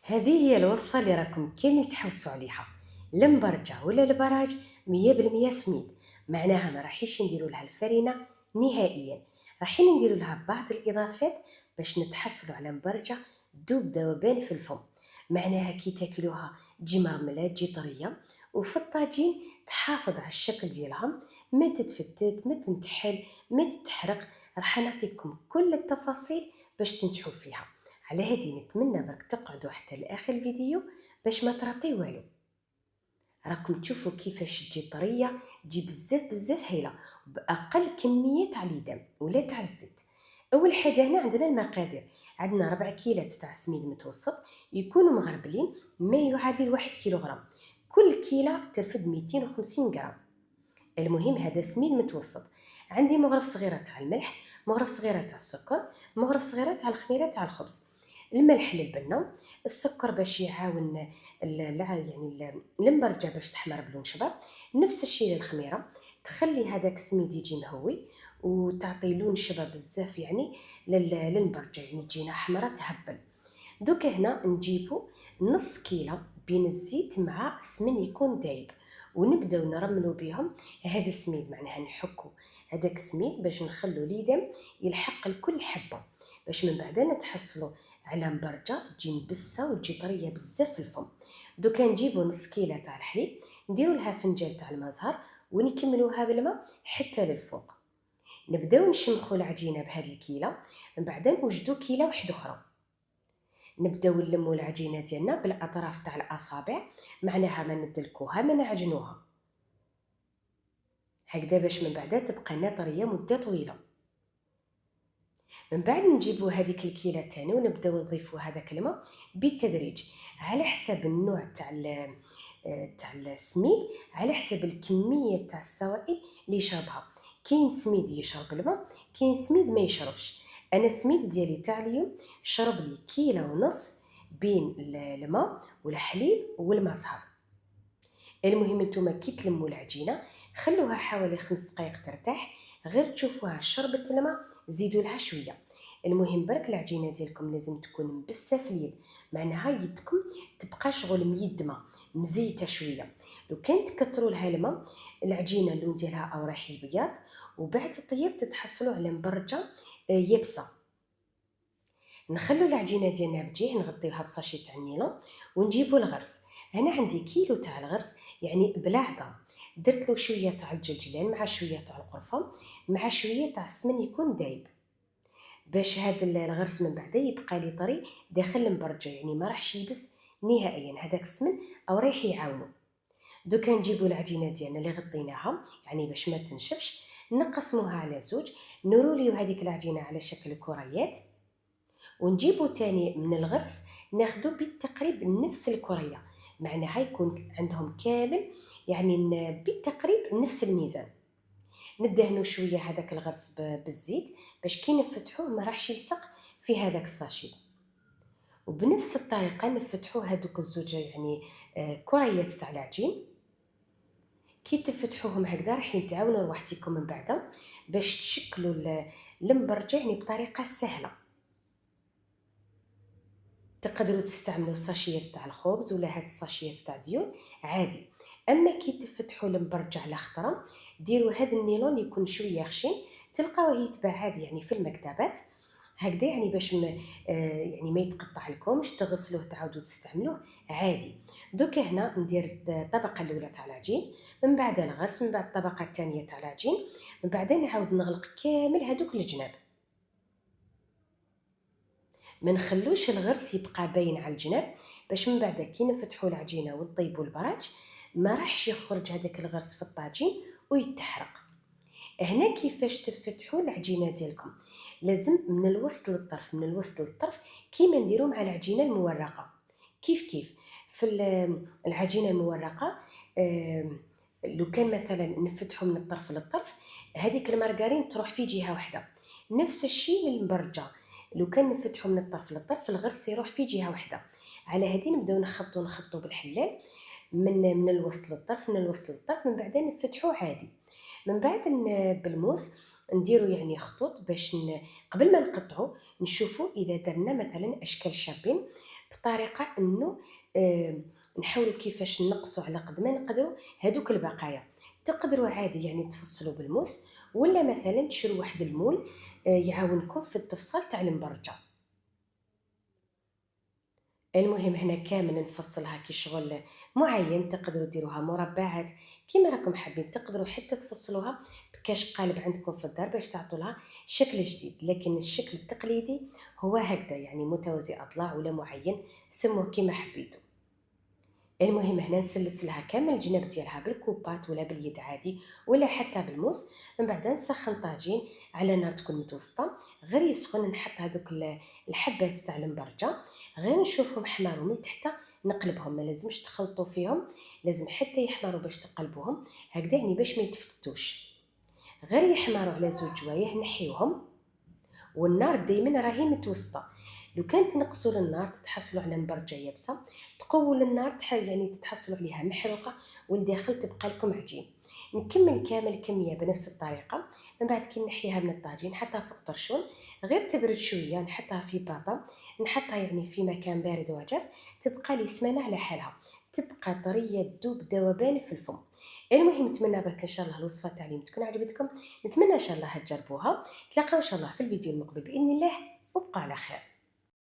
هذه هي الوصفة اللي راكم كامل تحوسوا عليها. المبرجة ولا البراج 100% سميد، معناها ما راحيش نديروا لها الفرينة نهائيا، راحين نديروا لها بعض الإضافات باش نتحصلوا على مبرجة دوب ذوبان في الفم. معناها كي تاكلوها تجي مرملة تجي طرية، وفي الطاجين تحافظ على الشكل ديالها، ما تتفتت ما تنتحل ما تتحرق. راح نعطيكم كل التفاصيل باش تنجحوا فيها. على هادي نتمنى برك تقعدوا حتى لاخر الفيديو باش ما تراطي والو. راكم تشوفوا كيفاش تجي طريه، تجي بزاف بزاف هايله باقل كميه تاع الدم ولا تاع الزيت. اول حاجه هنا عندنا المقادير. عندنا 4 كيلات تاع سميد متوسط يكونوا مغربلين، ما يعادل 1 كيلوغرام. كل كيلة ترفد 250 غرام. المهم هذا سميد متوسط. عندي مغرف صغيره تاع الملح، مغرف صغيره تاع السكر، مغرف صغيره تاع الخميره تاع الخبز. الملح للبنه، السكر باش يعاون المبرجه باش تحمر بلون شباب، نفس الشيء للخميره، تخلي هذاك السميد يجي مهوي وتعطي لون شباب بزاف للمبرجه، يعني تجينا حمرة تهبل. دوكا هنا نجيبو نص كيلو بين الزيت مع السمن يكون دايب، ونبداو نرملو بهم هذا السميد. معناها نحكو هذاك السميد باش نخلو ليدم يلحق لكل حبه، باش من بعد نتحصلوا على مبرجه تجي مبسه وتجي طريه بزاف في الفم. دوكا نجيبو نص كيلو تاع الحليب، نديرو لها فنجان تاع الماء زهر، ونكملوها بالماء حتى للفوق. نبداو نشمخو العجينه بهذا الكيلو، من بعد نوجدو كيلو واحد اخرى. نبداو نلمو العجينه ديالنا بالاطراف تاع الاصابع، معناها ما ندلكوها ما نعجنوها هكذا باش من بعد تبقى ناطريه مده طويله. من بعد نجيبو هذيك الكيله الثاني ونبداو نضيفو هذاك الماء بالتدريج على حسب النوع تاع السميد، على حسب الكميه تاع السوائل اللي يشربها. كاين سميد يشرب الماء، كاين سميد ما يشربش. انا السميد ديالي تاع اليوم شرب لي كيلو ونص بين الماء والحليب والماء زهر. المهم نتوما كي تلموا العجينه خلوها حوالي 5 دقائق ترتاح، غير تشوفوها شربت الماء زيدوا لها شويه. المهم برك العجينه ديالكم لازم تكون مبسه في اليد، معناها يدكم تبقى شغل ميدمه مزيته شويه. لو كان تكثروا لها الماء العجينه اللون ديالها او راح يبيض، وبعد الطياب تتحصلوا على مبرجه يابسه. نخلو العجينه ديالنا بجيه نغطيوها بصاشي تاع النيلون ونجيبو الغرس. هنا عندي كيلو تاع الغرس يعني بلا عظام، درت له شويه تاع الجلجلان مع شويه تاع القرفه مع شويه تاع السمن يكون دايب، باش هذا الغرس من بعد يبقى لي طري داخل المبرجه، يعني ما راحش يبس نهائيا هذاك السمن او رايح يعاونو. دوكا نجيبو العجينه ديالنا اللي غطيناها يعني باش ما تنشفش، نقسموها على زوج، نروليو هذيك العجينه على شكل كريات، ونجيبو تاني من الغرس ناخدو بالتقريب نفس الكرية، معناها يكون عندهم كامل يعني بالتقريب نفس الميزان. ندهنو شوية هذاك الغرس بالزيت باش كي نفتحوه ما راحش يلصق في هذاك الساشي. وبنفس الطريقة نفتحو هذوك الزوج يعني كريات تاع العجين. كي تفتحوهم هكذا راح يتعاونوا لوحدكم من بعد باش تشكلوا المبرجة يعني بطريقة سهلة. تقدروا تستعملوا الساشيات تاع الخبز ولا هاد الساشيات تاع ديون عادي. اما كي تفتحوا المبرجع على خطره ديروا هاد النيلون يكون شويه خشن، تلقاوه يتباع عادي يعني في المكتبات هكذا، يعني باش يعني ما يتقطع لكمش تغسلوه تعاودوا تستعملوه عادي. دوكا هنا ندير الطبقه الاولى تاع العجين، من بعد الغرس، من بعد الطبقه الثانيه تاع العجين، من بعد نعاود نغلق كامل هذوك الجناب. ما نخلوش الغرس يبقى باين على الجناب، باش من بعد كي نفتحوا العجينه ونطيبوا البراج ما راحش يخرج هذاك الغرس في الطاجين ويتحرق. هنا كيفاش تفتحوا العجينه ديالكم، لازم من الوسط للطرف من الوسط للطرف كيما نديروا مع العجينه المورقه. كيف في العجينه المورقه لو كان مثلا نفتحوا من الطرف للطرف هذيك المارغرين تروح في جهه واحده. نفس الشيء للمبرجه، لو كان نفتحوا من الطرف للطرف الغرس يروح في جهه واحده. على هذه نبداو نخطوا بالحلال من الوسط للطرف من الوسط للطرف، من بعد نفتحوا عادي. من بعد بالموس نديروا يعني خطوط باش قبل ما نقطعوا نشوفوا اذا درنا مثلا اشكال شابين بطريقه انه نحاولوا كيفاش نقصوا على قد ما نقدروا هذوك البقايا. تقدروا عادي يعني تفصلوا بالموس، ولا مثلا تشروا واحد المول يعاونكم في التفصيل تاع المبرجه. المهم هنا كامل نفصلها كي شغل معين، تقدروا ديروها مربعات كيما راكم حابين، تقدروا حتى تفصلوها بكاش قالب عندكم في الدار باش تعطوا لها شكل جديد. لكن الشكل التقليدي هو هكذا، يعني متوازي اضلاع ولا معين، سموه كيما حبيتوا. المهم هنا نسلس لها كامل الجناب ديالها بالكوبات ولا باليد عادي ولا حتى بالموس. من بعد نسخن طاجين على نار تكون متوسطه، غير يسخن نحط هذوك الحبات تاع المبرجه، غير نشوفهم حماروا من تحت نقلبهم، ما لازمش تخلطوا فيهم، لازم حتى يحمروا باش تقلبوهم هكذا، يعني باش ما يتفتتوش. غير يحمروا على زوج جوايه نحيوهم، والنار دائما راهي متوسطه. لو كانت تنقصوا للنار تتحصلوا على مبرجه يابسه، تقووا للنار يعني تتحصلوا عليها محروقه والداخل تبقى لكم عجين. نكمل كامل الكميه بنفس الطريقه. من بعد كي نحيها من الطاجين نحطها فوق طرشون، غير تبرد شويه نحطها في باطه، نحطها يعني في مكان بارد وجاف، تبقى لي سمانه على حالها، تبقى طريه تذوب ذوبان في الفم. المهم نتمنى برك ان شاء الله الوصفه تاع اليوم تكون عجبتكم، نتمنى ان شاء الله تجربوها. نتلاقاو ان شاء الله في الفيديو المقبل باذن الله، وبقى على خير.